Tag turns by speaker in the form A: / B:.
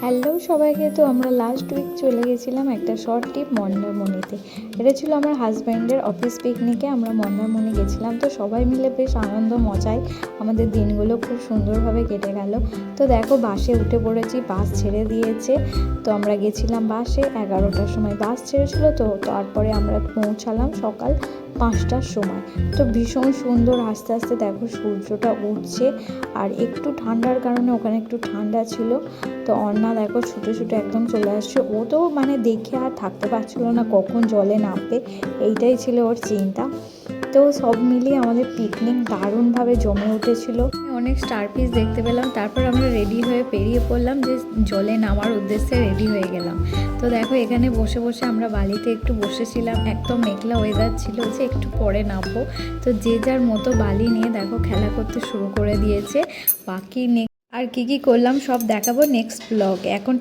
A: Hello সবাইকে। তো আমরা লাস্ট উইক চলে গেছিলাম একটা শর্ট ট্রিপ মন্দারমণিতে। এটা ছিল আমার হাজব্যান্ডের অফিস পিকনিকে আমরা মন্দারমণি গেছিলাম। তো সবাই মিলে বেশ আনন্দ মজায় আমাদের দিনগুলো খুব সুন্দরভাবে কেটে গেল। তো দেখো বাসে উঠে পড়েছি, বাস ছেড়ে দিয়েছে। তো আমরা গেছিলাম বাসে, 11টার সময় বাস ছেড়েছিল। তো তারপরে আমরা পৌঁছালাম সকাল 5টার সময়। তো ভীষণ সুন্দর, আস্তে আস্তে দেখো সূর্যটা উঠছে। আর একটু ঠান্ডার কারণে ওখানে একটু ঠান্ডা ছিল। তো অন্না দেখো ছুটে ছুটে একদম চলে আসছে। ও তো মানে দেখে আর থাকতে পারছিল না কখন জলে নামবে, এইটাই ছিল ওর চিন্তা। তো সব মিলিয়ে আমাদের পিকনিক দারুণভাবে জমে উঠেছিল। অনেক স্টার পিস দেখতে পেলাম। তারপর আমরা রেডি হয়ে বেরিয়ে পড়লাম, যে জলে নামার উদ্দেশ্যে রেডি হয়ে গেলাম। তো দেখো এখানে বসে বসে আমরা বালিতে একটু বসেছিলাম। একদম মেঘলা ওয়েদার ছিল, যে একটু পরে নামবো। তো যে যার মতো বালি নিয়ে দেখো খেলা করতে শুরু করে দিয়েছে। বাকি আর কি করলাম সব দেখাবো নেক্সট ব্লগে। এখন